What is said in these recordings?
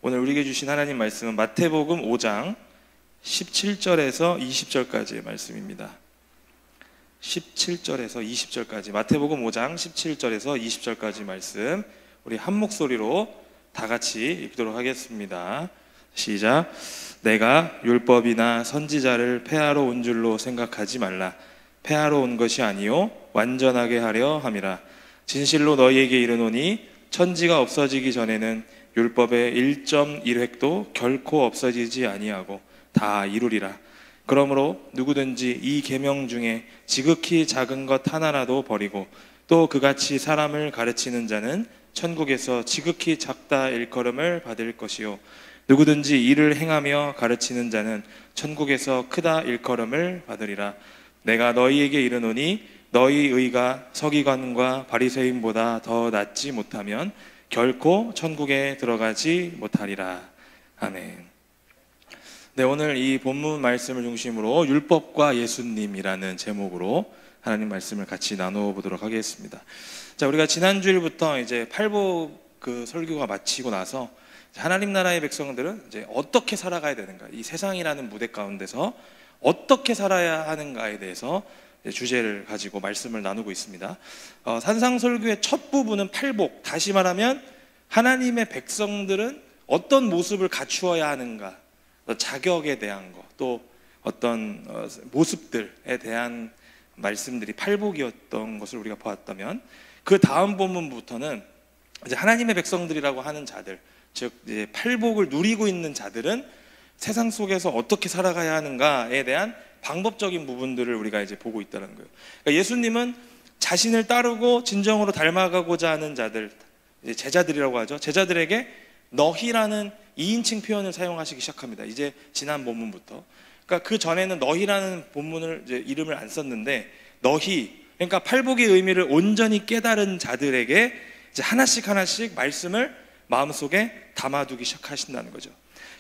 오늘 우리에게 주신 하나님 말씀은 마태복음 5장 17절에서 20절까지의 말씀입니다. 17절에서 20절까지, 마태복음 5장 17절에서 20절까지 말씀, 우리 한 목소리로 다 같이 읽도록 하겠습니다. 시작. 내가 율법이나 선지자를 폐하러 온 줄로 생각하지 말라. 폐하러 온 것이 아니요 완전하게 하려 함이라. 진실로 너희에게 이르노니 천지가 없어지기 전에는 율법의 1.1획도 결코 없어지지 아니하고 다 이루리라. 그러므로 누구든지 이 계명 중에 지극히 작은 것 하나라도 버리고 또 그같이 사람을 가르치는 자는 천국에서 지극히 작다 일컬음을 받을 것이요 누구든지 이를 행하며 가르치는 자는 천국에서 크다 일컬음을 받으리라. 내가 너희에게 이르노니 너희 의가 서기관과 바리새인보다 더 낫지 못하면 결코 천국에 들어가지 못하리라. 아멘. 네, 오늘 이 본문 말씀을 중심으로 율법과 예수님이라는 제목으로 하나님 말씀을 같이 나누어 보도록 하겠습니다. 자, 우리가 지난 주일부터 이제 팔복 설교가 마치고 나서 하나님 나라의 백성들은 이제 어떻게 살아가야 되는가, 이 세상이라는 무대 가운데서 어떻게 살아야 하는가에 대해서 주제를 가지고 말씀을 나누고 있습니다. 산상설교의 첫 부분은 팔복, 다시 말하면 하나님의 백성들은 어떤 모습을 갖추어야 하는가, 자격에 대한 것, 또 어떤 모습들에 대한 말씀들이 팔복이었던 것을 우리가 보았다면, 그 다음 본문부터는 이제 하나님의 백성들이라고 하는 자들, 즉 이제 팔복을 누리고 있는 자들은 세상 속에서 어떻게 살아가야 하는가에 대한 방법적인 부분들을 우리가 이제 보고 있다는 거예요. 그러니까 예수님은 자신을 따르고 진정으로 닮아가고자 하는 자들, 이제 제자들이라고 하죠. 제자들에게 너희라는 2인칭 표현을 사용하시기 시작합니다. 이제 지난 본문부터. 그러니까 그 전에는 너희라는 본문을 이제 이름을 안 썼는데, 너희, 그러니까 팔복의 의미를 온전히 깨달은 자들에게 이제 하나씩 하나씩 말씀을 마음속에 담아두기 시작하신다는 거죠.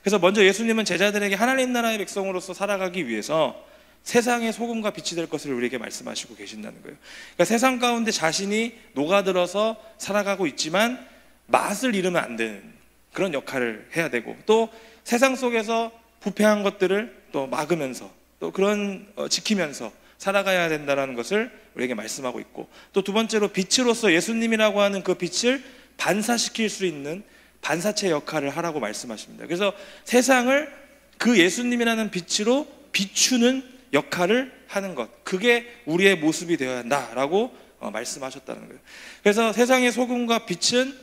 그래서 먼저 예수님은 제자들에게 하나님 나라의 백성으로서 살아가기 위해서 세상의 소금과 빛이 될 것을 우리에게 말씀하시고 계신다는 거예요. 그러니까 세상 가운데 자신이 녹아들어서 살아가고 있지만 맛을 잃으면 안 되는 그런 역할을 해야 되고, 또 세상 속에서 부패한 것들을 또 막으면서 또 그런 지키면서 살아가야 된다는 것을 우리에게 말씀하고 있고, 또 두 번째로 빛으로서 예수님이라고 하는 그 빛을 반사시킬 수 있는 반사체 역할을 하라고 말씀하십니다. 그래서 세상을 그 예수님이라는 빛으로 비추는 역할을 하는 것, 그게 우리의 모습이 되어야 한다라고 말씀하셨다는 거예요. 그래서 세상의 소금과 빛은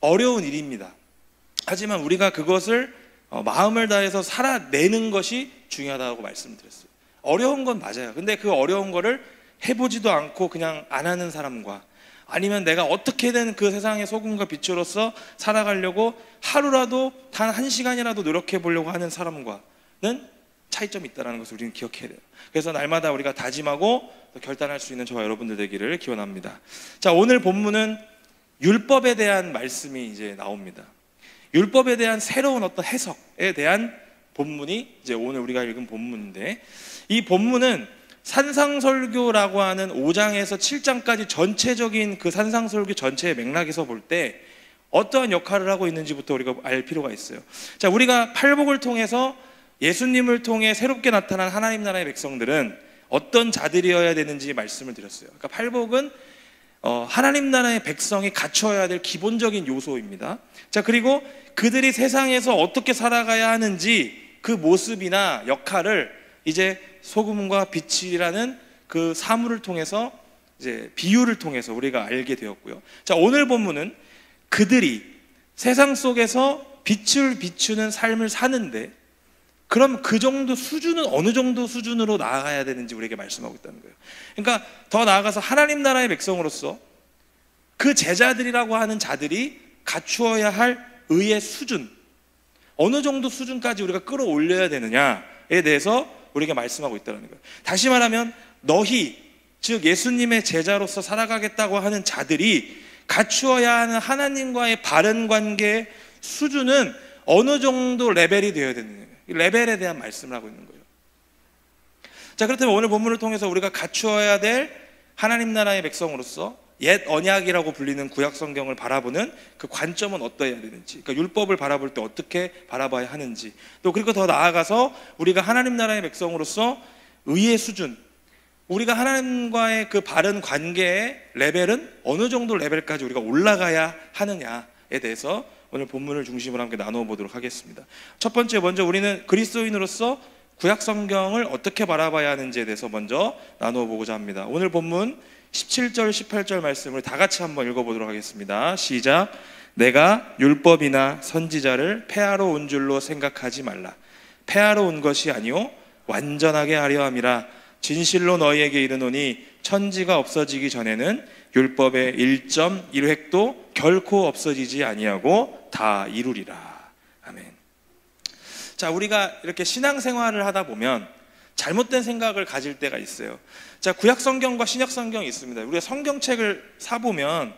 어려운 일입니다. 하지만 우리가 그것을 마음을 다해서 살아내는 것이 중요하다고 말씀드렸어요. 어려운 건 맞아요. 근데 그 어려운 거를 해보지도 않고 그냥 안 하는 사람과, 아니면 내가 어떻게든 그 세상의 소금과 빛으로서 살아가려고 하루라도 단 1시간이라도 노력해 보려고 하는 사람과는 차이점이 있다는 것을 우리는 기억해야 돼요. 그래서 날마다 우리가 다짐하고 결단할 수 있는 저와 여러분들 되기를 기원합니다. 자, 오늘 본문은 율법에 대한 말씀이 이제 나옵니다. 율법에 대한 새로운 어떤 해석에 대한 본문이 이제 오늘 우리가 읽은 본문인데, 이 본문은 산상설교라고 하는 5장에서 7장까지 전체적인 그 산상설교 전체의 맥락에서 볼 때 어떠한 역할을 하고 있는지부터 우리가 알 필요가 있어요. 자, 우리가 팔복을 통해서 예수님을 통해 새롭게 나타난 하나님 나라의 백성들은 어떤 자들이어야 되는지 말씀을 드렸어요. 그러니까 팔복은 하나님 나라의 백성이 갖춰야 될 기본적인 요소입니다. 자, 그리고 그들이 세상에서 어떻게 살아가야 하는지 그 모습이나 역할을 이제 소금과 빛이라는 그 사물을 통해서, 이제 비유를 통해서 우리가 알게 되었고요. 자, 오늘 본문은 그들이 세상 속에서 빛을 비추는 삶을 사는데, 그럼 그 정도 수준은 어느 정도 수준으로 나아가야 되는지 우리에게 말씀하고 있다는 거예요. 그러니까 더 나아가서 하나님 나라의 백성으로서 그 제자들이라고 하는 자들이 갖추어야 할 의의 수준, 어느 정도 수준까지 우리가 끌어올려야 되느냐에 대해서 우리에게 말씀하고 있다는 거예요. 다시 말하면 너희, 즉 예수님의 제자로서 살아가겠다고 하는 자들이 갖추어야 하는 하나님과의 바른 관계의 수준은 어느 정도 레벨이 되어야 되느냐, 레벨에 대한 말씀을 하고 있는 거예요. 자, 그렇다면 오늘 본문을 통해서 우리가 갖추어야 될 하나님 나라의 백성으로서 옛 언약이라고 불리는 구약 성경을 바라보는 그 관점은 어떠해야 되는지, 그러니까 율법을 바라볼 때 어떻게 바라봐야 하는지, 또 그리고 더 나아가서 우리가 하나님 나라의 백성으로서 의의 수준, 우리가 하나님과의 그 바른 관계의 레벨은 어느 정도 레벨까지 우리가 올라가야 하느냐에 대해서 오늘 본문을 중심으로 함께 나누어 보도록 하겠습니다. 첫 번째, 먼저 우리는 그리스도인으로서 구약 성경을 어떻게 바라봐야 하는지에 대해서 먼저 나누어 보고자 합니다. 오늘 본문 17절 18절 말씀을 다 같이 한번 읽어보도록 하겠습니다. 시작. 내가 율법이나 선지자를 폐하러 온 줄로 생각하지 말라. 폐하러 온 것이 아니요 완전하게 하려 함이라. 진실로 너희에게 이르노니 천지가 없어지기 전에는 율법의 1.1획도 결코 없어지지 아니하고 다 이루리라. 아멘. 자, 우리가 이렇게 신앙생활을 하다 보면 잘못된 생각을 가질 때가 있어요. 자, 구약 성경과 신약 성경이 있습니다. 우리가 성경책을 사보면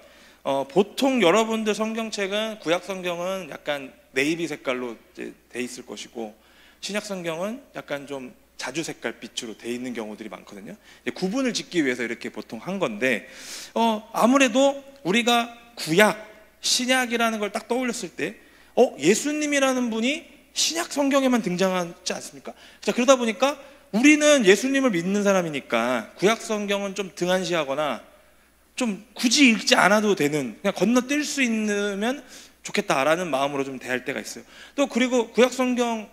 보통 여러분들 성경책은 구약 성경은 약간 네이비 색깔로 이제 돼 있을 것이고, 신약 성경은 약간 좀 자주 색깔 빛으로 돼 있는 경우들이 많거든요. 구분을 짓기 위해서 이렇게 보통 한 건데, 아무래도 우리가 구약, 신약이라는 걸 딱 떠올렸을 때 예수님이라는 분이 신약 성경에만 등장하지 않습니까? 자, 그러다 보니까 우리는 예수님을 믿는 사람이니까 구약 성경은 좀 등한시하거나 좀 굳이 읽지 않아도 되는, 그냥 건너뛸 수 있으면 좋겠다라는 마음으로 좀 대할 때가 있어요. 또 그리고 구약 성경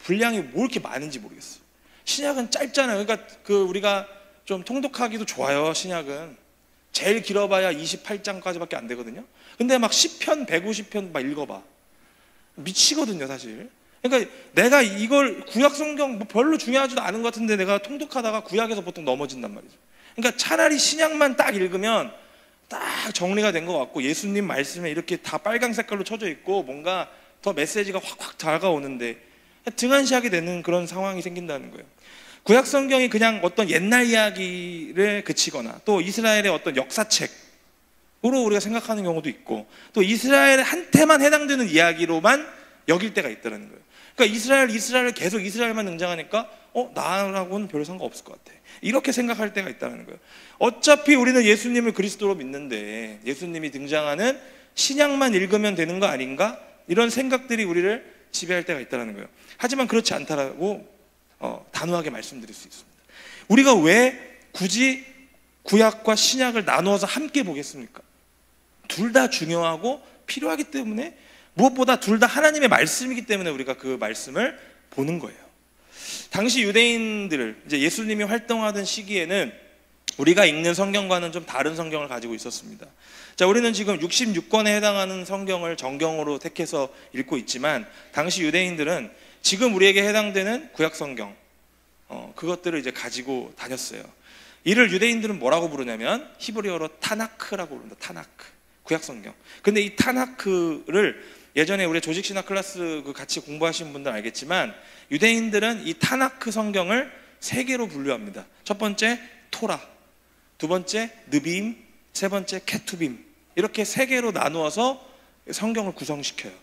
분량이 뭐 이렇게 많은지 모르겠어요. 신약은 짧잖아요. 그러니까 우리가 좀 통독하기도 좋아요. 신약은 제일 길어봐야 28장까지밖에 안 되거든요. 근데 막 10편, 150편 막 읽어봐. 미치거든요, 사실. 그러니까 내가 이걸 구약 성경 뭐 별로 중요하지도 않은 것 같은데 내가 통독하다가 구약에서 보통 넘어진단 말이죠. 그러니까 차라리 신약만 딱 읽으면 딱 정리가 된 것 같고, 예수님 말씀에 이렇게 다 빨강 색깔로 쳐져 있고 뭔가 더 메시지가 확확 다가오는데 등한시하게 되는 그런 상황이 생긴다는 거예요. 구약 성경이 그냥 어떤 옛날 이야기를 그치거나 또 이스라엘의 어떤 역사책으로 우리가 생각하는 경우도 있고, 또 이스라엘한테만 해당되는 이야기로만 여길 때가 있다는 거예요. 그러니까 이스라엘 계속 이스라엘만 등장하니까 나하고는 별 상관없을 것 같아, 이렇게 생각할 때가 있다는 거예요. 어차피 우리는 예수님을 그리스도로 믿는데 예수님이 등장하는 신약만 읽으면 되는 거 아닌가? 이런 생각들이 우리를 지배할 때가 있다는 거예요. 하지만 그렇지 않다라고 단호하게 말씀드릴 수 있습니다. 우리가 왜 굳이 구약과 신약을 나누어서 함께 보겠습니까? 둘 다 중요하고 필요하기 때문에, 무엇보다 둘 다 하나님의 말씀이기 때문에 우리가 그 말씀을 보는 거예요. 당시 유대인들, 이제 예수님이 활동하던 시기에는 우리가 읽는 성경과는 좀 다른 성경을 가지고 있었습니다. 자, 우리는 지금 66권에 해당하는 성경을 정경으로 택해서 읽고 있지만, 당시 유대인들은 지금 우리에게 해당되는 구약 성경, 그것들을 이제 가지고 다녔어요. 이를 유대인들은 뭐라고 부르냐면 히브리어로 타나크라고 부릅니다. 타나크, 구약 성경. 근데 이 타나크를 예전에 우리 조직신학 클래스 같이 공부하신 분들은 알겠지만, 유대인들은 이 타나크 성경을 세 개로 분류합니다. 첫 번째 토라, 두 번째 느빔, 세 번째 케투빔, 이렇게 세 개로 나누어서 성경을 구성시켜요.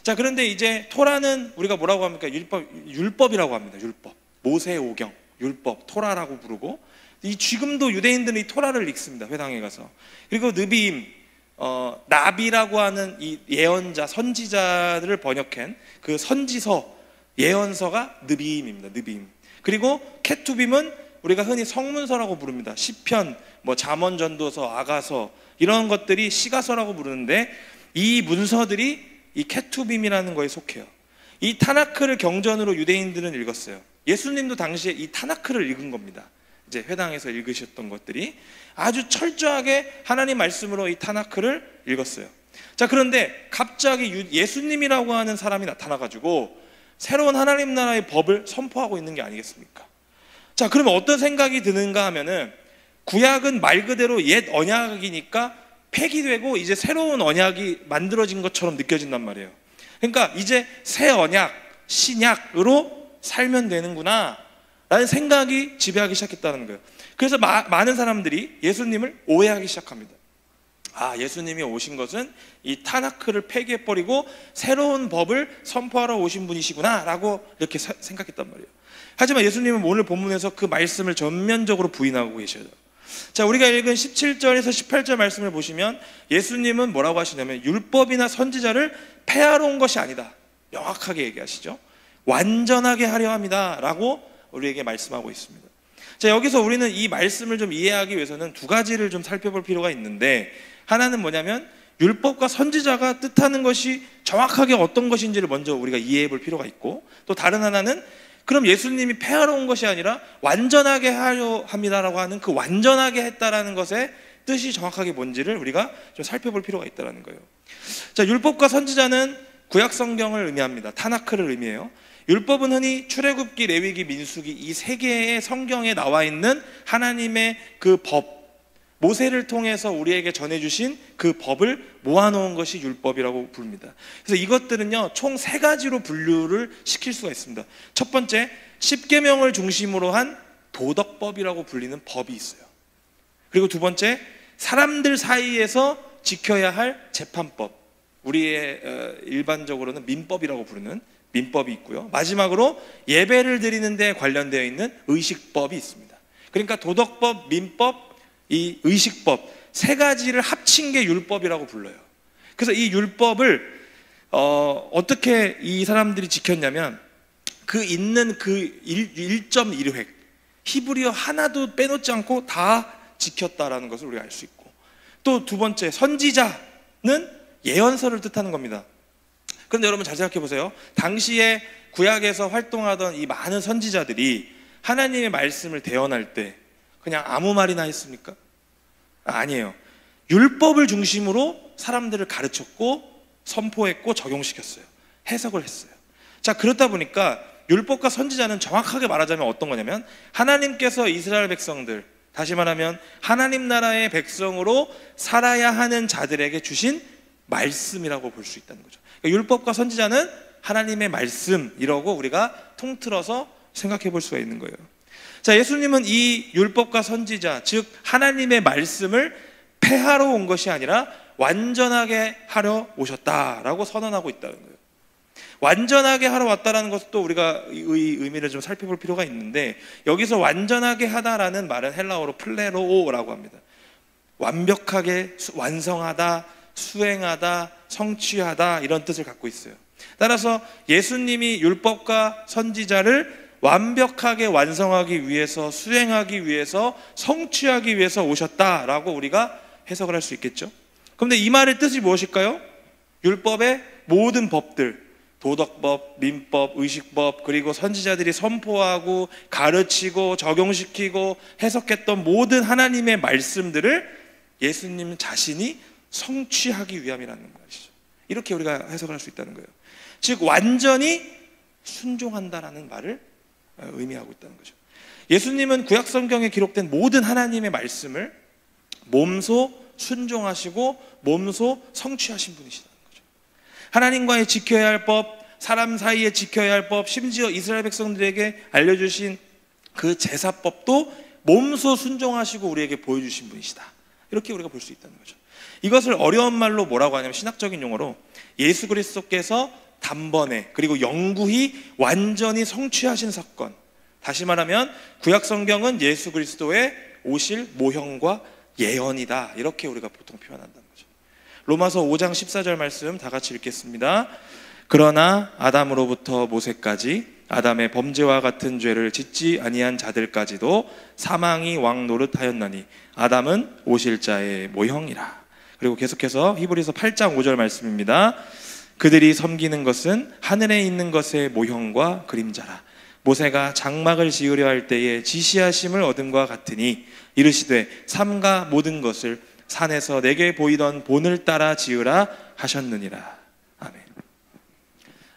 자, 그런데 이제 토라는 우리가 뭐라고 합니까? 율법이라고 합니다. 율법, 모세오경, 율법, 토라라고 부르고, 지금도 유대인들은 이 토라를 읽습니다. 회당에 가서. 그리고 느빔, 나비라고 하는 이 예언자, 선지자들을 번역한 그 선지서, 예언서가 느빔입니다. 느빔. 그리고 케투빔은 우리가 흔히 성문서라고 부릅니다. 시편, 잠언, 전도서, 아가서, 이런 것들이 시가서라고 부르는데, 이 문서들이 이 케투빔이라는 거에 속해요. 이 타나크를 경전으로 유대인들은 읽었어요. 예수님도 당시에 이 타나크를 읽은 겁니다. 이제 회당에서 읽으셨던 것들이 아주 철저하게 하나님 말씀으로 이 타나크를 읽었어요. 자, 그런데 갑자기 예수님이라고 하는 사람이 나타나가지고 새로운 하나님 나라의 법을 선포하고 있는 게 아니겠습니까? 자, 그러면 어떤 생각이 드는가 하면은, 구약은 말 그대로 옛 언약이니까 폐기되고 이제 새로운 언약이 만들어진 것처럼 느껴진단 말이에요. 그러니까 이제 새 언약, 신약으로 살면 되는구나 라는 생각이 지배하기 시작했다는 거예요. 그래서 많은 사람들이 예수님을 오해하기 시작합니다. 아, 예수님이 오신 것은 이 타나크를 폐기해버리고 새로운 법을 선포하러 오신 분이시구나 라고 이렇게 생각했단 말이에요. 하지만 예수님은 오늘 본문에서 그 말씀을 전면적으로 부인하고 계셔요. 자, 우리가 읽은 17절에서 18절 말씀을 보시면 예수님은 뭐라고 하시냐면 율법이나 선지자를 폐하러 온 것이 아니다, 명확하게 얘기하시죠. 완전하게 하려 합니다 라고 우리에게 말씀하고 있습니다. 자, 여기서 우리는 이 말씀을 좀 이해하기 위해서는 두 가지를 좀 살펴볼 필요가 있는데, 하나는 뭐냐면 율법과 선지자가 뜻하는 것이 정확하게 어떤 것인지를 먼저 우리가 이해해 볼 필요가 있고, 또 다른 하나는 그럼 예수님이 폐하러 온 것이 아니라 완전하게 하려 합니다라고 하는 그 완전하게 했다라는 것의 뜻이 정확하게 뭔지를 우리가 좀 살펴볼 필요가 있다는 거예요. 자, 율법과 선지자는 구약 성경을 의미합니다. 타나크를 의미해요. 율법은 흔히 출애굽기, 레위기, 민수기 이 세 개의 성경에 나와 있는 하나님의 그 법, 모세를 통해서 우리에게 전해주신 그 법을 모아놓은 것이 율법이라고 부릅니다. 그래서 이것들은요, 총 세 가지로 분류를 시킬 수가 있습니다. 첫 번째, 십계명을 중심으로 한 도덕법이라고 불리는 법이 있어요. 그리고 두 번째, 사람들 사이에서 지켜야 할 재판법, 우리의 일반적으로는 민법이라고 부르는 민법이 있고요. 마지막으로 예배를 드리는 데 관련되어 있는 의식법이 있습니다. 그러니까 도덕법, 민법, 이 의식법 세 가지를 합친 게 율법이라고 불러요. 그래서 이 율법을 어떻게 이 사람들이 지켰냐면 그 있는 그 1.1획 히브리어 하나도 빼놓지 않고 다 지켰다라는 것을 우리가 알 수 있고, 또 두 번째, 선지자는 예언서를 뜻하는 겁니다. 그런데 여러분 잘 생각해 보세요. 당시에 구약에서 활동하던 이 많은 선지자들이 하나님의 말씀을 대언할 때 그냥 아무 말이나 했습니까? 아니에요. 율법을 중심으로 사람들을 가르쳤고 선포했고 적용시켰어요. 해석을 했어요. 자, 그렇다 보니까 율법과 선지자는 정확하게 말하자면 어떤 거냐면 하나님께서 이스라엘 백성들, 다시 말하면 하나님 나라의 백성으로 살아야 하는 자들에게 주신 말씀이라고 볼 수 있다는 거죠. 그러니까 율법과 선지자는 하나님의 말씀이라고 우리가 통틀어서 생각해 볼 수가 있는 거예요. 자, 예수님은 이 율법과 선지자, 즉 하나님의 말씀을 폐하러 온 것이 아니라 완전하게 하러 오셨다라고 선언하고 있다는 거예요. 완전하게 하러 왔다는 것도 우리가 이 의미를 좀 살펴볼 필요가 있는데, 여기서 완전하게 하다라는 말은 헬라어로 플레로오라고 합니다. 완벽하게 완성하다, 수행하다, 성취하다 이런 뜻을 갖고 있어요. 따라서 예수님이 율법과 선지자를 완벽하게 완성하기 위해서, 수행하기 위해서, 성취하기 위해서 오셨다라고 우리가 해석을 할 수 있겠죠. 그런데 이 말의 뜻이 무엇일까요? 율법의 모든 법들, 도덕법, 민법, 의식법, 그리고 선지자들이 선포하고 가르치고 적용시키고 해석했던 모든 하나님의 말씀들을 예수님 자신이 성취하기 위함이라는 것이죠. 이렇게 우리가 해석을 할 수 있다는 거예요. 즉 완전히 순종한다라는 말을 의미하고 있다는 거죠. 예수님은 구약 성경에 기록된 모든 하나님의 말씀을 몸소 순종하시고 몸소 성취하신 분이시다는 거죠. 하나님과의 지켜야 할 법, 사람 사이에 지켜야 할 법, 심지어 이스라엘 백성들에게 알려주신 그 제사법도 몸소 순종하시고 우리에게 보여주신 분이시다. 이렇게 우리가 볼 수 있다는 거죠. 이것을 어려운 말로 뭐라고 하냐면 신학적인 용어로 예수 그리스도께서 단번에 그리고 영구히 완전히 성취하신 사건, 다시 말하면 구약 성경은 예수 그리스도의 오실 모형과 예언이다, 이렇게 우리가 보통 표현한다는 거죠. 로마서 5장 14절 말씀 다 같이 읽겠습니다. 그러나 아담으로부터 모세까지 아담의 범죄와 같은 죄를 짓지 아니한 자들까지도 사망이 왕 노릇하였나니 아담은 오실 자의 모형이라. 그리고 계속해서 히브리서 8장 5절 말씀입니다. 그들이 섬기는 것은 하늘에 있는 것의 모형과 그림자라. 모세가 장막을 지으려 할 때에 지시하심을 얻음과 같으니 이르시되 삼가 모든 것을 산에서 내게 보이던 본을 따라 지으라 하셨느니라. 아멘.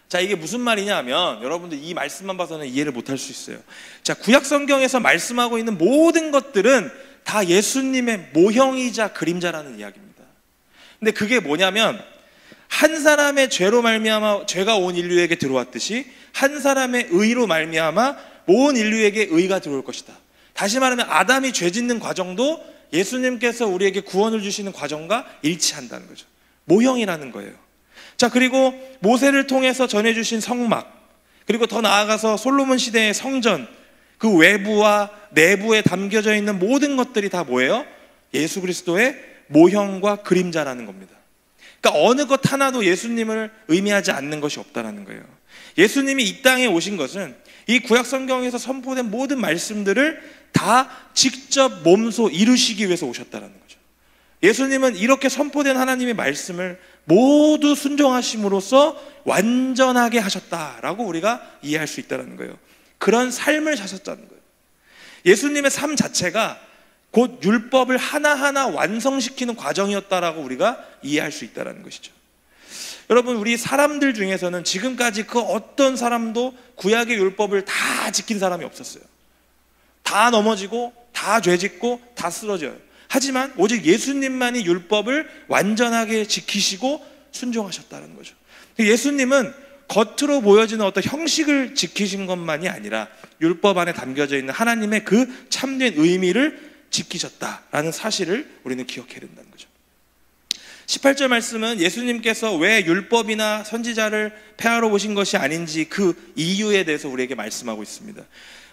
자, 이게 무슨 말이냐 하면 여러분들 이 말씀만 봐서는 이해를 못할 수 있어요. 자, 구약 성경에서 말씀하고 있는 모든 것들은 다 예수님의 모형이자 그림자라는 이야기입니다. 근데 그게 뭐냐면 한 사람의 죄로 말미암아 죄가 온 인류에게 들어왔듯이 한 사람의 의로 말미암아 온 인류에게 의가 들어올 것이다. 다시 말하면 아담이 죄 짓는 과정도 예수님께서 우리에게 구원을 주시는 과정과 일치한다는 거죠. 모형이라는 거예요. 자, 그리고 모세를 통해서 전해주신 성막, 그리고 더 나아가서 솔로몬 시대의 성전, 그 외부와 내부에 담겨져 있는 모든 것들이 다 뭐예요? 예수 그리스도의 모형과 그림자라는 겁니다. 그러니까 어느 것 하나도 예수님을 의미하지 않는 것이 없다는 거예요. 예수님이 이 땅에 오신 것은 이 구약 성경에서 선포된 모든 말씀들을 다 직접 몸소 이루시기 위해서 오셨다는 거죠. 예수님은 이렇게 선포된 하나님의 말씀을 모두 순종하심으로써 완전하게 하셨다라고 우리가 이해할 수 있다는 거예요. 그런 삶을 사셨다는 거예요. 예수님의 삶 자체가 곧 율법을 하나하나 완성시키는 과정이었다라고 우리가 이해할 수 있다는 것이죠. 여러분, 우리 사람들 중에서는 지금까지 그 어떤 사람도 구약의 율법을 다 지킨 사람이 없었어요. 다 넘어지고 다 죄짓고 다 쓰러져요. 하지만 오직 예수님만이 율법을 완전하게 지키시고 순종하셨다는 거죠. 예수님은 겉으로 보여지는 어떤 형식을 지키신 것만이 아니라 율법 안에 담겨져 있는 하나님의 그 참된 의미를 지키셨다라는 사실을 우리는 기억해야 된다는 거죠. 18절 말씀은 예수님께서 왜 율법이나 선지자를 폐하러 오신 것이 아닌지 그 이유에 대해서 우리에게 말씀하고 있습니다.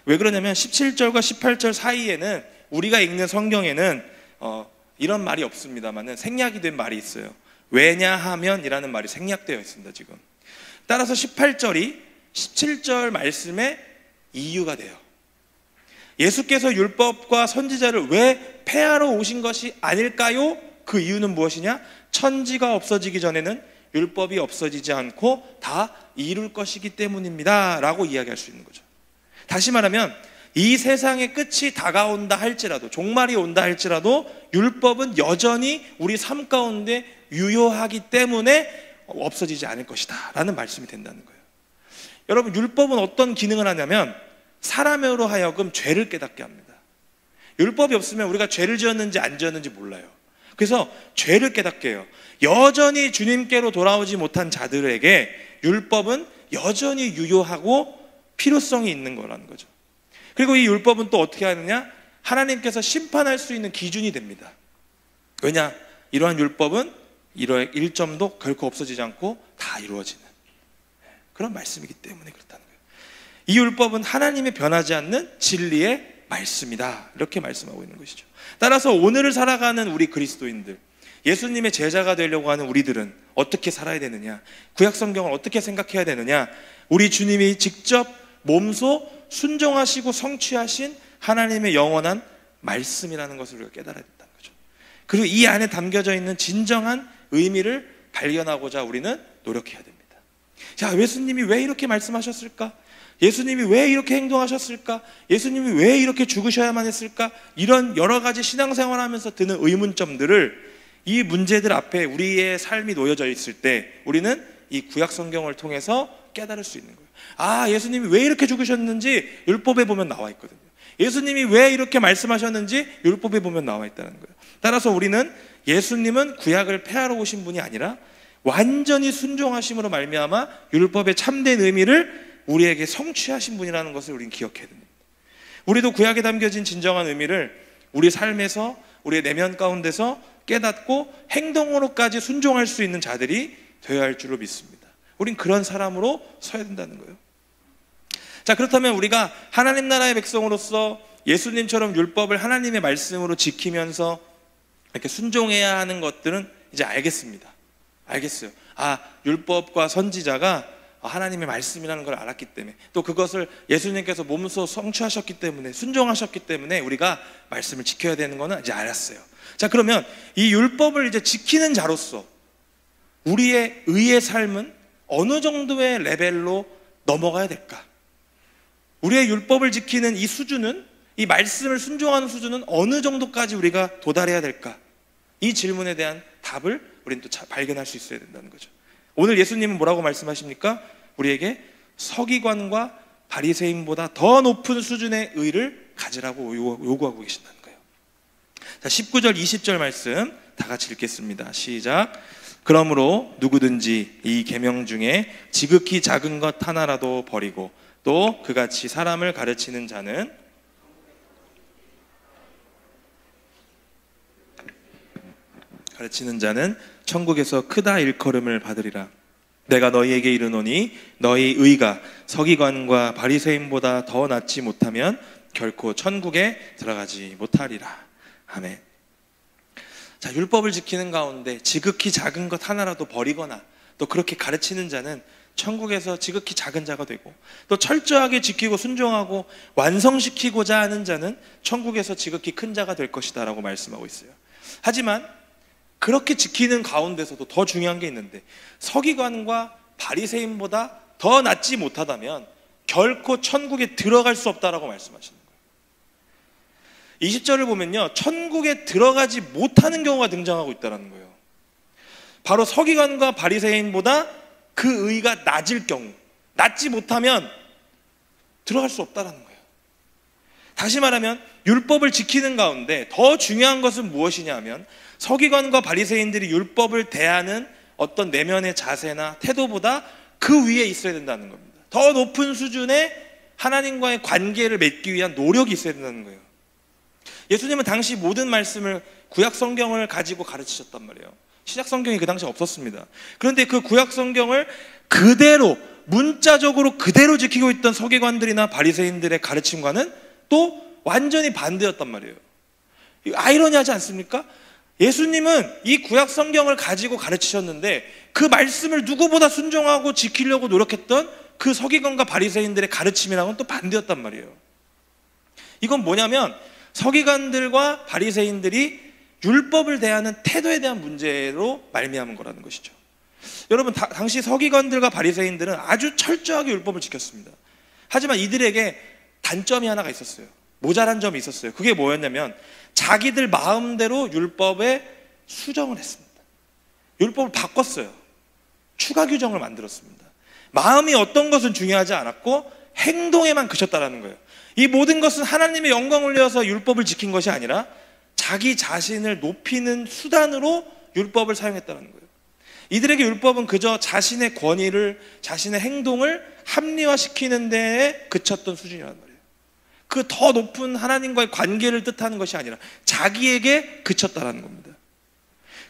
왜 그러냐면 17절과 18절 사이에는 우리가 읽는 성경에는 이런 말이 없습니다만은 생략이 된 말이 있어요. 왜냐하면 이라는 말이 생략되어 있습니다. 지금 따라서 18절이 17절 말씀의 이유가 돼요. 예수께서 율법과 선지자를 왜 폐하러 오신 것이 아닐까요? 그 이유는 무엇이냐? 천지가 없어지기 전에는 율법이 없어지지 않고 다 이룰 것이기 때문입니다 라고 이야기할 수 있는 거죠. 다시 말하면 이 세상의 끝이 다가온다 할지라도, 종말이 온다 할지라도 율법은 여전히 우리 삶 가운데 유효하기 때문에 없어지지 않을 것이다 라는 말씀이 된다는 거예요. 여러분, 율법은 어떤 기능을 하냐면 사람으로 하여금 죄를 깨닫게 합니다. 율법이 없으면 우리가 죄를 지었는지 안 지었는지 몰라요. 그래서 죄를 깨닫게 해요. 여전히 주님께로 돌아오지 못한 자들에게 율법은 여전히 유효하고 필요성이 있는 거라는 거죠. 그리고 이 율법은 또 어떻게 하느냐? 하나님께서 심판할 수 있는 기준이 됩니다. 왜냐? 이러한 율법은 이러한 일점도 결코 없어지지 않고 다 이루어지는 그런 말씀이기 때문에 그렇다는 거예요. 이 율법은 하나님의 변하지 않는 진리의 말씀이다 이렇게 말씀하고 있는 것이죠. 따라서 오늘을 살아가는 우리 그리스도인들, 예수님의 제자가 되려고 하는 우리들은 어떻게 살아야 되느냐? 구약 성경을 어떻게 생각해야 되느냐? 우리 주님이 직접 몸소 순종하시고 성취하신 하나님의 영원한 말씀이라는 것을 우리가 깨달아야 된다는 거죠. 그리고 이 안에 담겨져 있는 진정한 의미를 발견하고자 우리는 노력해야 됩니다. 자, 예수님이 왜 이렇게 말씀하셨을까? 예수님이 왜 이렇게 행동하셨을까? 예수님이 왜 이렇게 죽으셔야만 했을까? 이런 여러 가지 신앙생활 하면서 드는 의문점들을, 이 문제들 앞에 우리의 삶이 놓여져 있을 때 우리는 이 구약 성경을 통해서 깨달을 수 있는 거예요. 아, 예수님이 왜 이렇게 죽으셨는지 율법에 보면 나와 있거든요. 예수님이 왜 이렇게 말씀하셨는지 율법에 보면 나와 있다는 거예요. 따라서 우리는 예수님은 구약을 폐하러 오신 분이 아니라 완전히 순종하심으로 말미암아 율법의 참된 의미를 우리에게 성취하신 분이라는 것을 우리는 기억해야 됩니다. 우리도 구약에 담겨진 진정한 의미를 우리 삶에서, 우리의 내면 가운데서 깨닫고 행동으로까지 순종할 수 있는 자들이 되어야 할 줄로 믿습니다. 우린 그런 사람으로 서야 된다는 거예요. 자, 그렇다면 우리가 하나님 나라의 백성으로서 예수님처럼 율법을 하나님의 말씀으로 지키면서 이렇게 순종해야 하는 것들은 이제 알겠습니다. 알겠어요. 아, 율법과 선지자가 하나님의 말씀이라는 걸 알았기 때문에, 또 그것을 예수님께서 몸소 성취하셨기 때문에, 순종하셨기 때문에 우리가 말씀을 지켜야 되는 거는 이제 알았어요. 자, 그러면 이 율법을 이제 지키는 자로서 우리의 의의 삶은 어느 정도의 레벨로 넘어가야 될까? 우리의 율법을 지키는 이 수준은, 이 말씀을 순종하는 수준은 어느 정도까지 우리가 도달해야 될까? 이 질문에 대한 답을 우리는 또 발견할 수 있어야 된다는 거죠. 오늘 예수님은 뭐라고 말씀하십니까? 우리에게 서기관과 바리새인보다 더 높은 수준의 의를 가지라고 요구하고 계신다는 거예요. 자, 19절 20절 말씀 다 같이 읽겠습니다. 시작. 그러므로 누구든지 이 계명 중에 지극히 작은 것 하나라도 버리고 또 그같이 사람을 가르치는 자는 천국에서 크다 일컬음을 받으리라. 내가 너희에게 이르노니 너희 의가 서기관과 바리새인보다 더 낫지 못하면 결코 천국에 들어가지 못하리라. 아멘. 자, 율법을 지키는 가운데 지극히 작은 것 하나라도 버리거나 또 그렇게 가르치는 자는 천국에서 지극히 작은 자가 되고, 또 철저하게 지키고 순종하고 완성시키고자 하는 자는 천국에서 지극히 큰 자가 될 것이다 라고 말씀하고 있어요. 하지만 그렇게 지키는 가운데서도 더 중요한 게 있는데, 서기관과 바리새인보다 더 낫지 못하다면 결코 천국에 들어갈 수 없다라고 말씀하시는 거예요. 20절을 보면요, 천국에 들어가지 못하는 경우가 등장하고 있다는 거예요. 바로 서기관과 바리새인보다 그 의가 낮을 경우, 낮지 못하면 들어갈 수 없다는 거예요. 다시 말하면 율법을 지키는 가운데 더 중요한 것은 무엇이냐 하면, 서기관과 바리새인들이 율법을 대하는 어떤 내면의 자세나 태도보다 그 위에 있어야 된다는 겁니다. 더 높은 수준의 하나님과의 관계를 맺기 위한 노력이 있어야 된다는 거예요. 예수님은 당시 모든 말씀을 구약 성경을 가지고 가르치셨단 말이에요. 신약 성경이 그 당시 없었습니다. 그런데 그 구약 성경을 그대로 문자적으로 그대로 지키고 있던 서기관들이나 바리새인들의 가르침과는 또 완전히 반대였단 말이에요. 아이러니하지 않습니까? 예수님은 이 구약 성경을 가지고 가르치셨는데 그 말씀을 누구보다 순종하고 지키려고 노력했던 그 서기관과 바리새인들의 가르침이랑은 또 반대였단 말이에요. 이건 뭐냐면, 서기관들과 바리새인들이 율법을 대하는 태도에 대한 문제로 말미암은 거라는 것이죠. 여러분, 당시 서기관들과 바리새인들은 아주 철저하게 율법을 지켰습니다. 하지만 이들에게 단점이 하나가 있었어요. 모자란 점이 있었어요. 그게 뭐였냐면, 자기들 마음대로 율법에 수정을 했습니다. 율법을 바꿨어요. 추가 규정을 만들었습니다. 마음이 어떤 것은 중요하지 않았고 행동에만 그쳤다라는 거예요. 이 모든 것은 하나님의 영광을 위해서 율법을 지킨 것이 아니라 자기 자신을 높이는 수단으로 율법을 사용했다는 거예요. 이들에게 율법은 그저 자신의 권위를, 자신의 행동을 합리화시키는 데에 그쳤던 수준이란 말이에요. 그 더 높은 하나님과의 관계를 뜻하는 것이 아니라 자기에게 그쳤다는 겁니다.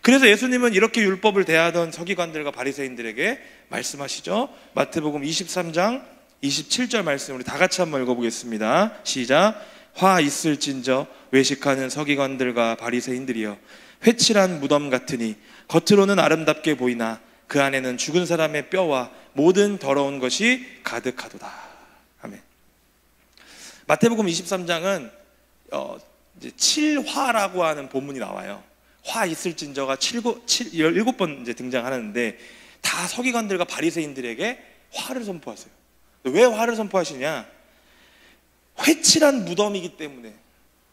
그래서 예수님은 이렇게 율법을 대하던 서기관들과 바리새인들에게 말씀하시죠. 마태복음 23장 27절 말씀 우리 다 같이 한번 읽어보겠습니다. 시작. 화 있을진저 외식하는 서기관들과 바리새인들이여, 회칠한 무덤 같으니 겉으로는 아름답게 보이나 그 안에는 죽은 사람의 뼈와 모든 더러운 것이 가득하도다. 아멘. 마태복음 23장은 이제 7화라고 하는 본문이 나와요. 화 있을진저가 17번 이제 등장하는데, 다 서기관들과 바리새인들에게 화를 선포하세요. 왜 화를 선포하시냐? 회칠한 무덤이기 때문에.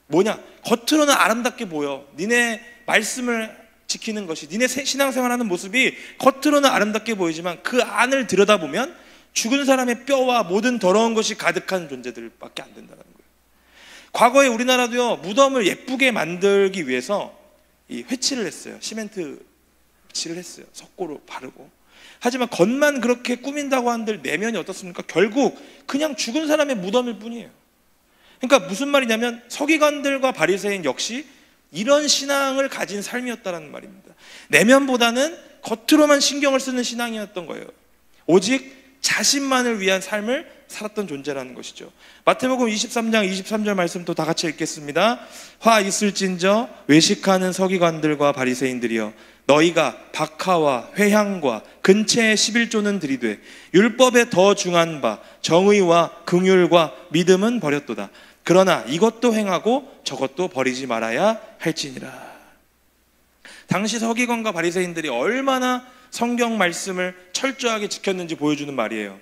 뭐냐? 겉으로는 아름답게 보여. 니네 말씀을 지키는 것이, 니네 신앙생활하는 모습이 겉으로는 아름답게 보이지만 그 안을 들여다보면 죽은 사람의 뼈와 모든 더러운 것이 가득한 존재들밖에 안 된다는 거예요. 과거에 우리나라도요, 무덤을 예쁘게 만들기 위해서 이 회칠을 했어요. 시멘트 칠을 했어요. 석고로 바르고. 하지만 겉만 그렇게 꾸민다고 한들 내면이 어떻습니까? 결국 그냥 죽은 사람의 무덤일 뿐이에요. 그러니까 무슨 말이냐면, 서기관들과 바리새인 역시 이런 신앙을 가진 삶이었다는 말입니다. 내면보다는 겉으로만 신경을 쓰는 신앙이었던 거예요. 오직 자신만을 위한 삶을 살았던 존재라는 것이죠. 마태복음 23장 23절 말씀 또 다 같이 읽겠습니다. 화 있을진저 외식하는 서기관들과 바리새인들이여, 너희가 박하와 회향과 근체의 11조는 들이되 율법에 더 중한 바 정의와 긍휼과 믿음은 버렸도다. 그러나 이것도 행하고 저것도 버리지 말아야 할지니라. 당시 서기관과 바리새인들이 얼마나 성경 말씀을 철저하게 지켰는지 보여주는 말이에요.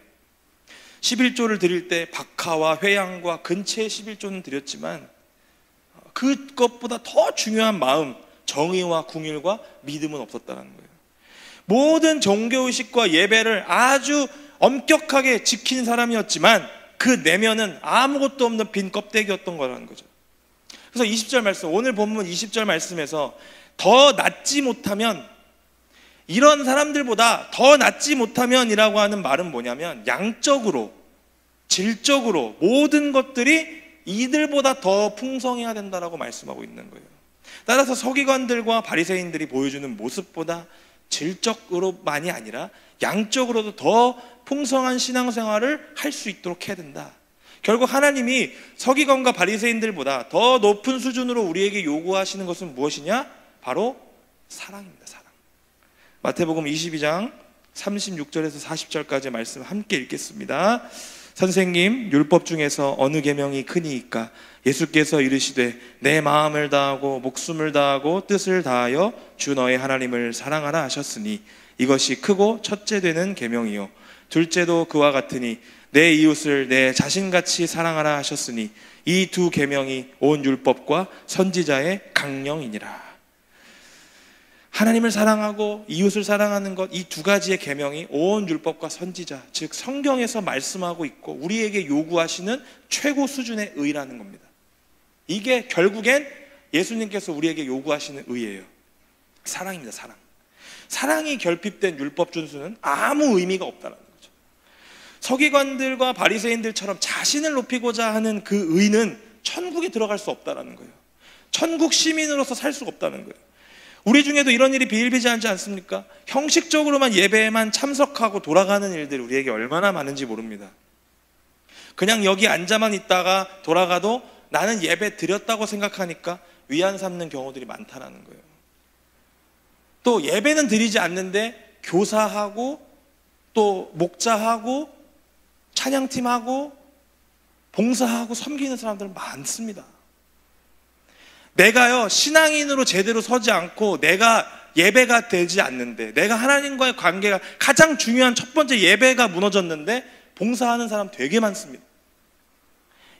11조를 드릴 때 박하와 회향과 근체의 11조는 드렸지만 그것보다 더 중요한 마음, 정의와 긍휼과 믿음은 없었다는 거예요. 모든 종교의식과 예배를 아주 엄격하게 지킨 사람이었지만 그 내면은 아무것도 없는 빈 껍데기였던 거라는 거죠. 그래서 20절 말씀, 오늘 본문 20절 말씀에서 더 낫지 못하면, 이런 사람들보다 더 낫지 못하면이라고 하는 말은 뭐냐면, 양적으로, 질적으로 모든 것들이 이들보다 더 풍성해야 된다라고 말씀하고 있는 거예요. 따라서 서기관들과 바리새인들이 보여주는 모습보다 질적으로만이 아니라 양적으로도 더 풍성한 신앙생활을 할 수 있도록 해야 된다. 결국 하나님이 서기관과 바리새인들보다 더 높은 수준으로 우리에게 요구하시는 것은 무엇이냐? 바로 사랑입니다. 사랑. 마태복음 22장 36절에서 40절까지 말씀 함께 읽겠습니다. 선생님, 율법 중에서 어느 계명이 크니이까? 예수께서 이르시되 내 마음을 다하고 목숨을 다하고 뜻을 다하여 주 너의 하나님을 사랑하라 하셨으니 이것이 크고 첫째 되는 계명이요 둘째도 그와 같으니 내 이웃을 내 자신같이 사랑하라 하셨으니 이 두 계명이 온 율법과 선지자의 강령이니라. 하나님을 사랑하고 이웃을 사랑하는 것, 이 두 가지의 계명이 온 율법과 선지자, 즉 성경에서 말씀하고 있고 우리에게 요구하시는 최고 수준의 의라는 겁니다. 이게 결국엔 예수님께서 우리에게 요구하시는 의예요. 사랑입니다. 사랑. 사랑이 결핍된 율법 준수는 아무 의미가 없다는 거죠. 서기관들과 바리새인들처럼 자신을 높이고자 하는 그 의는 천국에 들어갈 수 없다는 거예요. 천국 시민으로서 살 수가 없다는 거예요. 우리 중에도 이런 일이 비일비재하지 않습니까? 형식적으로만 예배에만 참석하고 돌아가는 일들이 우리에게 얼마나 많은지 모릅니다. 그냥 여기 앉아만 있다가 돌아가도 나는 예배 드렸다고 생각하니까 위안 삼는 경우들이 많다는 거예요. 또 예배는 드리지 않는데 교사하고 또 목자하고 찬양팀하고 봉사하고 섬기는 사람들 많습니다. 내가요 신앙인으로 제대로 서지 않고 내가 예배가 되지 않는데, 내가 하나님과의 관계가 가장 중요한 첫 번째 예배가 무너졌는데 봉사하는 사람 되게 많습니다.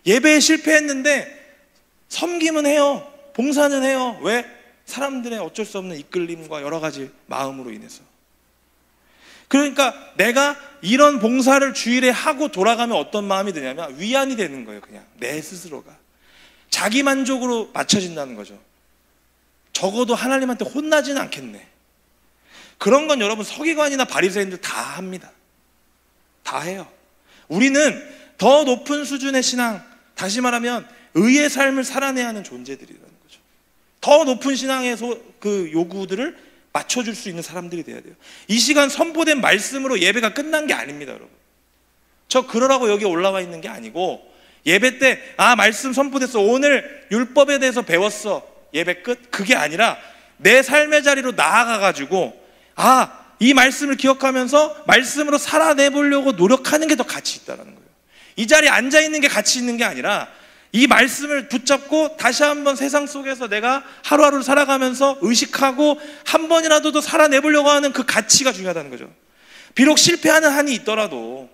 예배에 실패했는데 섬김은 해요, 봉사는 해요. 왜? 사람들의 어쩔 수 없는 이끌림과 여러 가지 마음으로 인해서. 그러니까 내가 이런 봉사를 주일에 하고 돌아가면 어떤 마음이 드냐면 위안이 되는 거예요. 그냥 내 스스로가 자기 만족으로 맞춰진다는 거죠. 적어도 하나님한테 혼나지는 않겠네. 그런 건 여러분 서기관이나 바리새인들 다 합니다. 다 해요. 우리는 더 높은 수준의 신앙, 다시 말하면 의의 삶을 살아내야 하는 존재들이라는 거죠. 더 높은 신앙의 그 요구들을 맞춰줄 수 있는 사람들이 돼야 돼요. 이 시간 선포된 말씀으로 예배가 끝난 게 아닙니다, 여러분. 저 그러라고 여기 올라와 있는 게 아니고, 예배 때 말씀 선포됐어, 오늘 율법에 대해서 배웠어, 예배 끝? 그게 아니라 내 삶의 자리로 나아가가지고 이 말씀을 기억하면서 말씀으로 살아내보려고 노력하는 게 더 가치 있다는 거예요. 이 자리에 앉아있는 게 가치 있는 게 아니라 이 말씀을 붙잡고 다시 한번 세상 속에서 내가 하루하루를 살아가면서 의식하고 한 번이라도 더 살아내보려고 하는 그 가치가 중요하다는 거죠. 비록 실패하는 한이 있더라도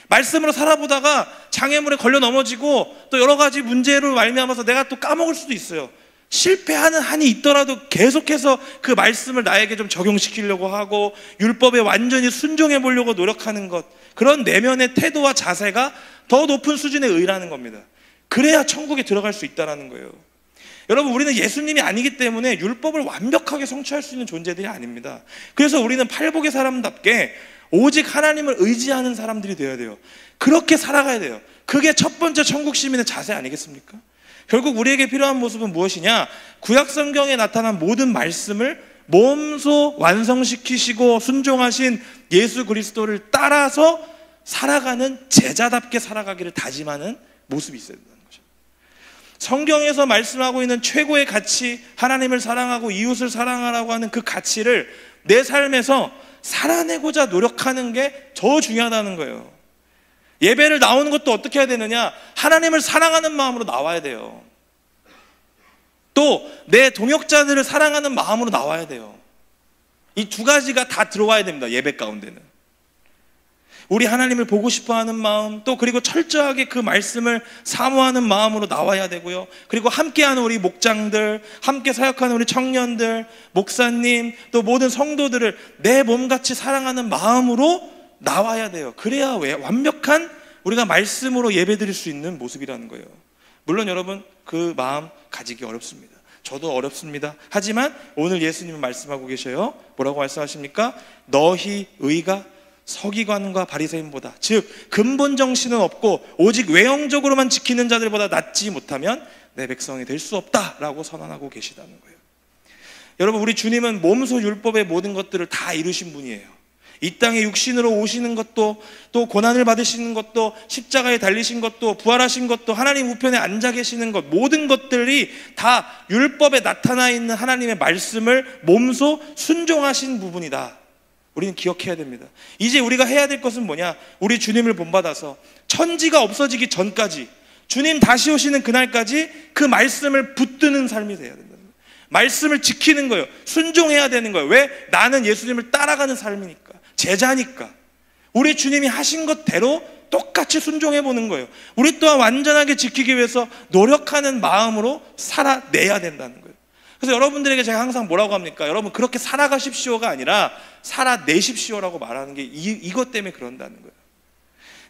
말씀으로 살아보다가 장애물에 걸려 넘어지고 또 여러 가지 문제로 말미암아서 내가 또 까먹을 수도 있어요. 실패하는 한이 있더라도 계속해서 그 말씀을 나에게 좀 적용시키려고 하고 율법에 완전히 순종해 보려고 노력하는 것, 그런 내면의 태도와 자세가 더 높은 수준의 의라는 겁니다. 그래야 천국에 들어갈 수 있다는 거예요. 여러분, 우리는 예수님이 아니기 때문에 율법을 완벽하게 성취할 수 있는 존재들이 아닙니다. 그래서 우리는 팔복의 사람답게 오직 하나님을 의지하는 사람들이 되어야 돼요. 그렇게 살아가야 돼요. 그게 첫 번째 천국 시민의 자세 아니겠습니까? 결국 우리에게 필요한 모습은 무엇이냐? 구약 성경에 나타난 모든 말씀을 몸소 완성시키시고 순종하신 예수 그리스도를 따라서 살아가는 제자답게 살아가기를 다짐하는 모습이 있어야 된다는 거죠. 성경에서 말씀하고 있는 최고의 가치, 하나님을 사랑하고 이웃을 사랑하라고 하는 그 가치를 내 삶에서 살아내고자 노력하는 게 더 중요하다는 거예요. 예배를 나오는 것도 어떻게 해야 되느냐? 하나님을 사랑하는 마음으로 나와야 돼요. 또 내 동역자들을 사랑하는 마음으로 나와야 돼요. 이 두 가지가 다 들어와야 됩니다, 예배 가운데는. 우리 하나님을 보고 싶어하는 마음, 또 그리고 철저하게 그 말씀을 사모하는 마음으로 나와야 되고요. 그리고 함께하는 우리 목장들, 함께 사역하는 우리 청년들, 목사님, 또 모든 성도들을 내 몸같이 사랑하는 마음으로 나와야 돼요. 그래야 완벽한 우리가 말씀으로 예배드릴 수 있는 모습이라는 거예요. 물론 여러분, 그 마음 가지기 어렵습니다. 저도 어렵습니다. 하지만 오늘 예수님은 말씀하고 계셔요. 뭐라고 말씀하십니까? 너희 의가 서기관과 바리새인보다, 즉 근본 정신은 없고 오직 외형적으로만 지키는 자들보다 낫지 못하면 내 백성이 될 수 없다라고 선언하고 계시다는 거예요. 여러분, 우리 주님은 몸소 율법의 모든 것들을 다 이루신 분이에요. 이 땅에 육신으로 오시는 것도, 또 고난을 받으시는 것도, 십자가에 달리신 것도, 부활하신 것도, 하나님 우편에 앉아 계시는 것, 모든 것들이 다 율법에 나타나 있는 하나님의 말씀을 몸소 순종하신 부분이다. 우리는 기억해야 됩니다. 이제 우리가 해야 될 것은 뭐냐? 우리 주님을 본받아서 천지가 없어지기 전까지, 주님 다시 오시는 그날까지 그 말씀을 붙드는 삶이 돼야 된다. 말씀을 지키는 거예요. 순종해야 되는 거예요. 왜? 나는 예수님을 따라가는 삶이니까, 제자니까. 우리 주님이 하신 것대로 똑같이 순종해 보는 거예요. 우리 또한 완전하게 지키기 위해서 노력하는 마음으로 살아내야 된다는 거예요. 그래서 여러분들에게 제가 항상 뭐라고 합니까? 여러분, 그렇게 살아가십시오가 아니라 살아내십시오라고 말하는 게 이것 때문에 그런다는 거예요.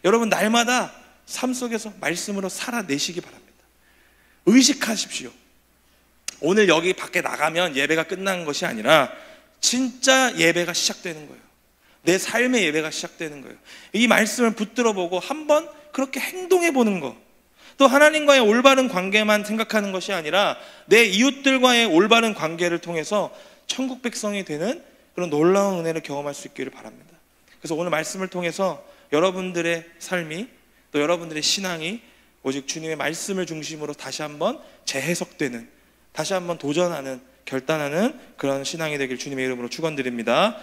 여러분, 날마다 삶 속에서 말씀으로 살아내시기 바랍니다. 의식하십시오. 오늘 여기 밖에 나가면 예배가 끝난 것이 아니라 진짜 예배가 시작되는 거예요. 내 삶의 예배가 시작되는 거예요. 이 말씀을 붙들어 보고 한번 그렇게 행동해 보는 거. 또 하나님과의 올바른 관계만 생각하는 것이 아니라 내 이웃들과의 올바른 관계를 통해서 천국 백성이 되는 그런 놀라운 은혜를 경험할 수 있기를 바랍니다. 그래서 오늘 말씀을 통해서 여러분들의 삶이, 또 여러분들의 신앙이 오직 주님의 말씀을 중심으로 다시 한번 재해석되는, 다시 한번 도전하는, 결단하는 그런 신앙이 되길 주님의 이름으로 축원드립니다.